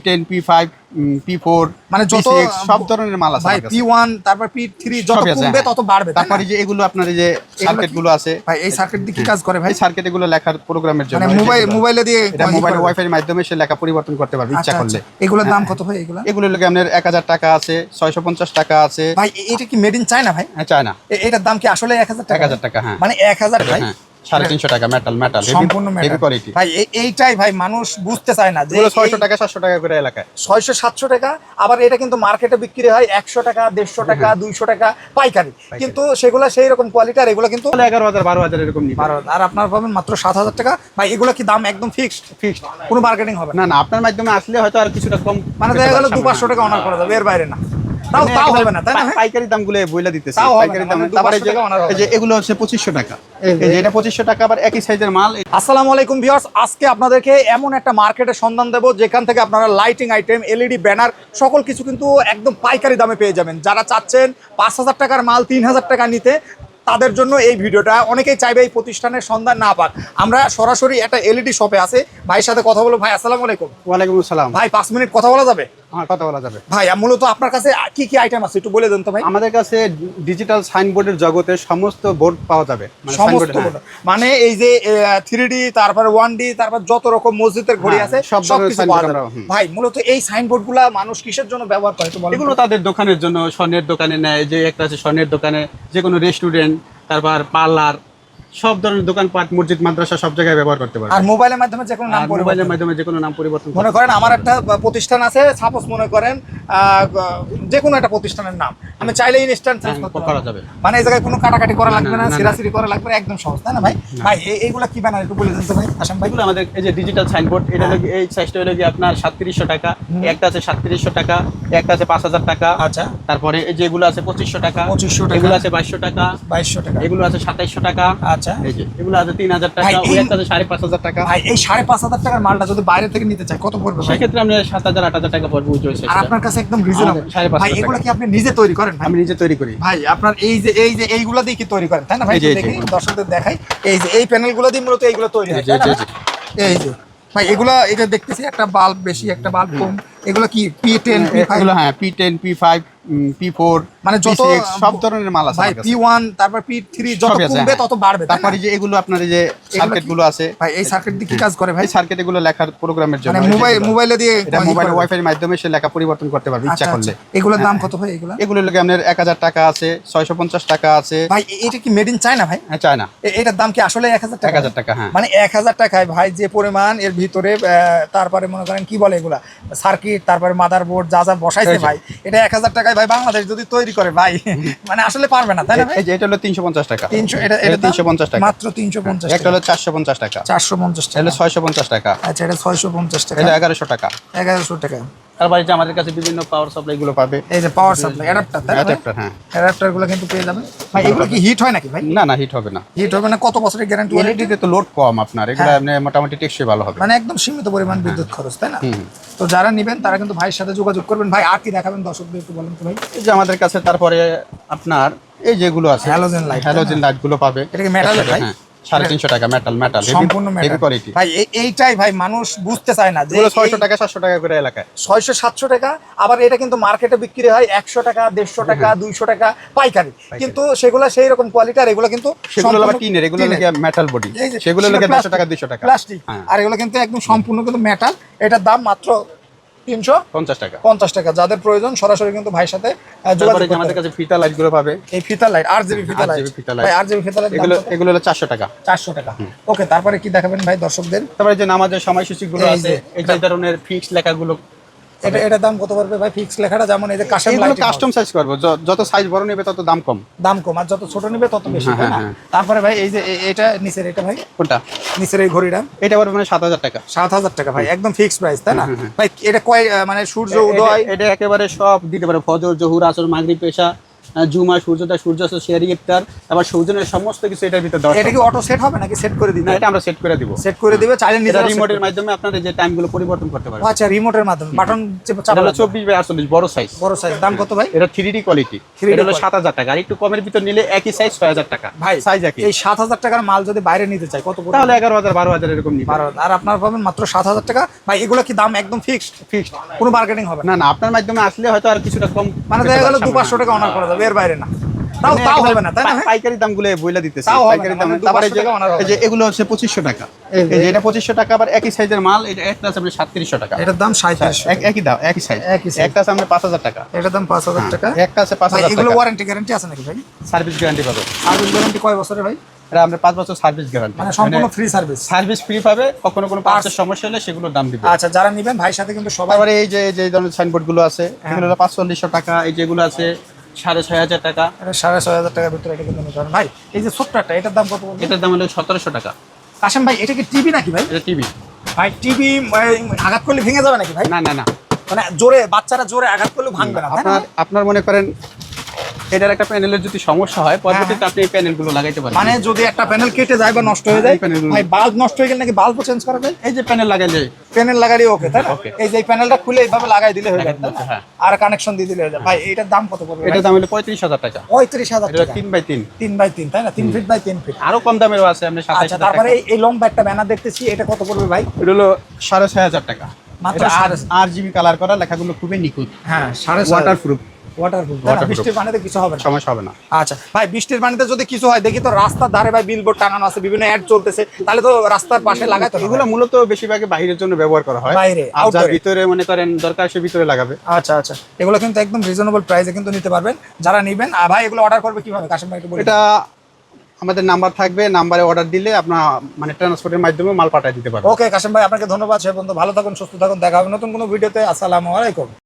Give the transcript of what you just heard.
P10 P5 P4 মানে যত সব ধরনের মাল আছে ভাই P1 তারপর P3 যত কমবে তত বাড়বে। তারপরে যে এগুলো আপনার এই যে সার্কিট গুলো আছে ভাই, এই সার্কিট দিয়ে কি কাজ করে ভাই? এই সার্কিট এগুলো লেখার প্রোগ্রামের জন্য, মানে মোবাইলে দিয়ে এটা মোবাইল ওয়াইফাই এর মাধ্যমে সে লেখা পরিবর্তন করতে পারবে ইচ্ছা করলে। এগুলোর দাম কত ভাই? এগুলোর লাগে আপনার 1000 টাকা আছে, 650 টাকা আছে। ভাই এটা কি মেড ইন চায়না ভাই? হ্যাঁ, চায়না। এটার দাম কি আসলে 1000 টাকা? 1000 টাকা, হ্যাঁ। মানে 1000 ভাই, 350 টাকা মেটাল সম্পূর্ণ হেভি কোয়ালিটি। ভাই এইটাই ভাই মানুষ বুঝতে চায় না যে 600 টাকা 700 টাকা করে এলাকায় 600-700 টাকা। আবার এটা কিন্তু মার্কেটে বিক্রি হয় 100 টাকা 150 টাকা 200 টাকা পাইকারি, কিন্তু সেগুলো সেই রকম কোয়ালিটি। আর এগুলো কিন্তু 11000 12000 এরকম নিবে। আর আপনার পাবেন মাত্র 7000 টাকা। ভাই এগুলো কি দাম একদম ফিক্সড? কোনো মার্কেটিং হবে না, আপনার মাধ্যমে আসলে হয়তো আর কিছুটা কম, মানে দেখা গেল 200-500 টাকা অনার করা যাবে, এর বাইরে না। তাও হবে না, তাই না? পাইকারি দামগুলো বইলা দিতেছে পাইকারি দাম। মানে তারপরে এই যে এগুলো হচ্ছে 2500 টাকা, এই যে এটা 2500 টাকা, আবার একই সাইজের মাল। আসসালামু আলাইকুম ভিউয়ার্স, আজকে আপনাদেরকে এমন একটা মার্কেটের সন্ধান দেব যেখান থেকে আপনারা লাইটিং আইটেম, এলইডি ব্যানার সকল কিছু কিন্তু একদম পাইকারি দামে পেয়ে যাবেন। যারা চাচ্ছেন 5000 টাকার মাল 3000 টাকা নিতে, তাদের জন্য এই ভিডিওটা। অনেকেই চাইবে এই প্রতিষ্ঠানের সন্ধান না পাক। আমরা সরাসরি একটা এলইডি শপে আছে, ভাইয়ের সাথে কথা বলবো। ভাই আসসালামু আলাইকুম। ওয়ালাইকুম আসসালাম। ভাই 5 মিনিট কথা বলা যাবে? হ্যাঁ, কথা বলা যাবে। ভাই মূলত আপনার কাছে কি কি আইটেম আছে একটু বলে দেন তো ভাই। আমাদের কাছে ডিজিটাল সাইনবোর্ডের জগতে সমস্ত বোর্ড পাওয়া যাবে, সমস্ত বোর্ড, মানে এই যে 3D, তারপর 1D, তারপর যত রকম মসজিদের ঘড়ি আছে সব কিছু পাওয়া যাবে। ভাই মূলত এই সাইনবোর্ডগুলা মানুষ কিসের জন্য ব্যবহার করে তো বলেন? এগুলো তাদের দোকানের জন্য, স্বর্ণের দোকানে নেয়, যে একটা আছে স্বর্ণের দোকানে, যে কোনো রেস্টুরেন্ট, তারপর পার্লার, সব ধরনের দোকানপাট, মসজিদ, মাদ্রাসা সব জায়গায় ব্যবহার করতে পারবে। আর মোবাইলের মাধ্যমে যে কোনো নাম মোবাইলের মাধ্যমে যে কোনো নাম পরিবর্তন। মনে করেন আমার একটা প্রতিষ্ঠান আছে, সাপোজ মনে করেন যে কোনো একটা প্রতিষ্ঠানের নাম আমি চাইলে ইনস্ট্যান্ট চেঞ্জ করা যাবে, মানে এই জায়গায় কোনো কাটাকাটি করা লাগবে না, সিরাসিরি করা লাগবে না, একদম সহজ, তাই না ভাই? ভাই এইগুলা কি ব্যানার একটু বলে দেন তো ভাই। আসাম ভাই, এগুলো আমাদের এই যে ডিজিটাল সাইনবোর্ড, এটা হলো এই সাইজটা হলো কি আপনার 3700 টাকা, একটা আছে 3700 টাকা, একটা আছে 5000 টাকা। আচ্ছা, তারপরে এই যে এগুলো আছে 2500 টাকা, 2500 টাকা, এগুলো আছে 2200 টাকা, 2200 টাকা, এগুলো আছে 2700 টাকা। আচ্ছা, এই যে এগুলো আছে 3000 টাকা, ওই একটা আছে 5500 টাকা। ভাই এই 5500 টাকার মালটা যদি বাইরে থেকে নিতে চাই কত পড়বে ভাই? সেক্ষেত্রে আমরা 7000 8000 টাকা পড়বে। আর আপনার কাছে একদম রিজনেবল। ভাই এগুলো কি আপনি নিজে তৈরি করেন? আমি নিজে তৈরি করি। ভাই আপনার এই যে এইগুলা দিয়ে কি তৈরি করেন, তাই না ভাই? দেখি দর্শকদের দেখাই, এই যে এই প্যানেলগুলো দিয়ে মূলত এইগুলো তৈরি হয়। এই যে ভাই এগুলা, এটা দেখতেছি একটা বাল্ব বেশি, একটা বাল্ব কম। এগুলো কি P10 P5? হ্যাঁ, P10 P5 P4, মানে যত সব ধরনের মাল আছে ভাই। P1 তারপর P3 যত কমবে তত বাড়বে। তারপরে যে এগুলো আপনার এই যে সার্কিট গুলো আছে, ভাই এই সার্কিট দিয়ে কি কাজ করে ভাই? এই সার্কিট এগুলো লেখার প্রোগ্রামের জন্য, মানে মোবাইলে দিয়ে এটা মোবাইল ওয়াইফাই এর মাধ্যমে সে লেখা পরিবর্তন করতে পারবে ইচ্ছা করলে। এগুলোর দাম কত ভাই? এগুলোর লাগে আপনার 1000 টাকা আছে, 650 টাকা আছে। ভাই এটা কি মেড ইন চায়না ভাই? হ্যাঁ, চায়না। এটার দাম কি আসলে 1000 টাকা? 1000 টাকা, হ্যাঁ। মানে 1000 টাকায় ভাই যে পরিমাণ এর ভিতরে, তারপরে মনে করেন কি বলে এগুলা সার্কিট, তারপরে মাদারবোর্ড যা যা বসাইছে ভাই, এটা 1000 টাকায় ভাই বাংলাদেশ যদি তৈরি করে ভাই, মানে আসলে পারবে না, তাই না ভাই? এই যে এটা হলো 350 টাকা, 300, এটা 350 টাকা, মাত্র 350 একটা হলো 450 টাকা, 450 টাকা, এটা 650 টাকা, আচ্ছা এটা 650 টাকা, এটা 1100 টাকা, 1100 টাকা। তারপরে যে আমাদের কাছে বিভিন্ন পাওয়ার সাপ্লাই গুলো পাবে, এই যে পাওয়ার সাপ্লাই অ্যাডাপ্টার, তাই না? অ্যাডাপ্টার, হ্যাঁ, অ্যাডাপ্টার গুলো কিন্তু পেয়ে যাবেন ভাই। এগুলো কি হিট হয় নাকি ভাই? না, হিট হবে না। হিট হবে না? কত বছরের গ্যারান্টি? এলইডি তে তো লোড কম আপনার, এগুলো আপনি মোটামুটি টেকসই ভালো হবে, মানে একদম সীমিত পরিমাণ বিদ্যুৎ খরচ, তাই না? তো যারা নেবেন তারা কিন্তু ভাইয়ের সাথে যোগাযোগ করবেন। ভাই আর কি দেখাবেন দর্শকদের একটু বলেন তো ভাই। এই যে আমাদের কাছে তারপরে আপনার এই যেগুলো আছে হ্যালোজেন লাইট গুলো পাবে। এটা কি মেটাল ভাই? 350 টাকা মেটাল সম্পূর্ণ হেভি কোয়ালিটি। ভাই এইটাই ভাই মানুষ বুঝতে চায় না যে 600 টাকা 700 টাকা করে এলাকায় 600-700 টাকা। আবার এটা কিন্তু মার্কেটে বিক্রি হয় 100 টাকা 150 টাকা 200 টাকা পাইকারি, কিন্তু সেগুলো সেই রকম কোয়ালিটি। আর এগুলো কিন্তু সেগুলো আবার টিনের, এগুলো লাগে মেটাল বডি, সেগুলো লাগে 150 টাকা 200 টাকা প্লাস্টিক। আর এগুলো কিন্তু একদম সম্পূর্ণ কিন্তু মেটাল। এটার দাম মাত্র 350 টাকা, 50 টাকা। যাদের প্রয়োজন সরাসরি কিন্তু ভাইয়ের সাথে যোগাযোগ করতে। আমাদের কাছে ফিতা লাইট গুলো পাবে, এই ফিতা লাইট, RGB ফিতা লাইট ভাই, RGB ফিতা লাইট এগুলো হলো 400 টাকা, 400 টাকা। ওকে, তারপরে কি দেখাবেন ভাই দর্শকদের? তারপরে যে নামাজের সময়সূচি গুলো আছে, এই যে ধরনের ফিক্স লেখাগুলো, এটা দাম কত পড়বে ভাই? ফিক্স লেখাটা যেমন এই যে কাশেম লাইট, কাস্টম সাইজ করব, যত সাইজ বড় নেবে তত দাম কম, আর যত ছোট নেবে তত বেশি, তাই না? তারপরে ভাই এই যে এটা নিচের, এটা ভাই কোনটা? নিচের এই ঘড়িটা, এটা পড়বে মানে 7000 টাকা, 7000 টাকা ভাই, একদম ফিক্স প্রাইস, তাই না ভাই? এটা কয় মানে সূর্য উদয়, এটা একেবারে সব দিতে পারে, ফজর, জোহর, আসর, মাগরিব, এশা, জুমা, সূর্যোদয়, সূর্যাস্ত, শেয়ারি ইফতার, আবার সৌজনের সমস্ত কিছু এটার ভিতরে দেওয়া এটা কি অটো সেট হবে নাকি সেট করে দিবে? না, এটা আমরা সেট করে দিব। সেট করে দিবে, চাইলে এটা নিজেরা রিমোটের মাধ্যমে আপনারা যে টাইমগুলো পরিবর্তন করতে পারবেন। আচ্ছা, রিমোটের মাধ্যমে বাটন এটা চাপা হলো 24/48 বড় সাইজ। বড় সাইজ। দাম কত ভাই? এটা 3D কোয়ালিটি। 3D এটা হলো quality। 7000 টাকা। আর একটু কমের ভিতর নিলে একই সাইজ 6000 টাকা। ভাই সাইজ একই। এই 7000 টাকার মাল যদি বাইরে নিতে চাই কত পড়বে? তাহলে 11000 12000 এরকম নিবে। আর আপনার পাবেন মাত্র 7000 টাকা। ভাই এগুলো কি দাম একদম ফিক্সড? ফিক্সড। কোনো বার্গেনিং হবে না? না না, আপনার মাধ্যমে আসলে হয়তো আর কিছুটা কম, মানে দেখা গেল 200-500 টাকা অনার করা যাবে, এর বাইরে না। তাও হবে না, তাই না? পাইকারি দামগুলো বইলা দিতেছি। তাও হবে না, পাইকারি দাম। মানে তারপরে 200 টাকা অনার হবে। এই যে এগুলো হচ্ছে 2500 টাকা। এই যে এটা 2500 টাকা, আবার একই সাইজের মাল। এটা একটা আছে 3700 টাকা। এটার দাম 3700। একই দাম, একই সাইজ। একই size। একটা আছে 5000 টাকা। এটার দাম 5000 টাকা। একটা আছে ভাই 5000 এগুলো টাকা। ওয়ারেন্টি গ্যারান্টি আছে নাকি ভাই? সার্ভিস গ্যারান্টি পাবে। সার্ভিস গ্যারান্টি কয় বছরের ভাই? এটা আমরা 5 বছর সার্ভিস গ্যারান্টি। মানে সম্পূর্ণ ফ্রি সার্ভিস। সার্ভিস ফ্রি পাবে। কখনো কোনো পার্টসের সমস্যা হলে সেগুলোর দাম দিবে। আচ্ছা, যারা নেবেন ভাইয়ের সাথে কিন্তু সবাই। তারপরে এই যে যে ধরনের সাইনবোর্ড গুলো আছে, এগুলো হলো 4500 টাকা। এই যেগুলো আছে 6500 টাকা। এটা 6500 টাকার ভিতরে এটা কিন্তু নিতে পারেন। ভাই এই যে ছোট্টটা, এটার দাম কত বলবেন? এটার দাম হলো 1700 টাকা। কাশেম ভাই এটা কি টিভি নাকি ভাই? এটা টিভি। ভাই টিভি আঘাত করলে ভেঙে যাবে নাকি ভাই? না না না, মানে জোরে বাচ্চারা জোরে আঘাত করলে ভাঙবে না, তাই না? আপনার মনে করেন এটার একটা প্যানেলের যদি সমস্যা হয়, পরবর্তীতে আপনি এই প্যানেলগুলো লাগাইতে পারেন। মানে যদি একটা প্যানেল কেটে যায় বা নষ্ট হয়ে যায়, এই প্যানেলগুলো- ভাই বাল্ব নষ্ট হয়ে গেলে নাকি বাল্বও চেঞ্জ করা যায়? এই যে প্যানেল লাগাইলে প্যানেল লাগালে ওকে, তাই না? Okay। এই যে এই প্যানেলটা খুলে এইভাবে লাগাই দিলে হয়ে যাবে, তাই না? হ্যাঁ। আর কানেকশন দিয়ে দিলে হয়ে যাবে। ভাই এটার দাম কত পড়বে? এটার দাম হলো 35000 টাকা। 35000 এটা টাকা। 3x3। 3x3, তাই না? 3 ফিট বাই 3 ফিট। আরো কম দামেরও আছে, আপনি 27000 আচ্ছা, টাকা। তারপরে এই লম্বা একটা ব্যানার দেখতেছি, এটা কত পড়বে ভাই? এটা হলো 6500 টাকা। মাত্র এটা 6500 RGB কালার করা, লেখাগুলো খুবই নিখুঁত। হ্যাঁ, 6500। Waterproof, waterproof. Waterproof। বৃষ্টির পানিতে কিছু হবে না। সমস্যা হবে না। আচ্ছা ভাই, বৃষ্টির পানিতে যদি কিছু হয়, দেখি তো রাস্তার ধারে ভাই বিলবোর্ড টাঙানো আছে, বিভিন্ন অ্যাড চলতেছে, তাহলে তো রাস্তার পাশে লাগাইতে হবে। এগুলো মূলত বেশিরভাগই বাইরের জন্য ব্যবহার করা হয়। বাইরে, আর যার outdoor-এ। ভিতরে মনে করেন দরকার সে ভিতরে লাগাবে। আচ্ছা আচ্ছা, এগুলো কিন্তু একদম রিজনেবল প্রাইসে কিন্তু নিতে পারবেন যারা নেবেন। আর ভাই এগুলো অর্ডার করবে কিভাবে কাশেম ভাই একটু বলুন। এটা আমাদের নাম্বার থাকবে, নাম্বারে অর্ডার দিলে আপনার মানে ট্রান্সপোর্টের মাধ্যমে মাল পাঠিয়ে দিতে পারবেন। ওকে কাশেম ভাই, আপনাকে ধন্যবাদ। সে বন্ধু ভালো থাকুন, সুস্থ থাকুন, দেখা হবে নতুন কোনো ভিডিওতে। আসসালামু আলাইকুম।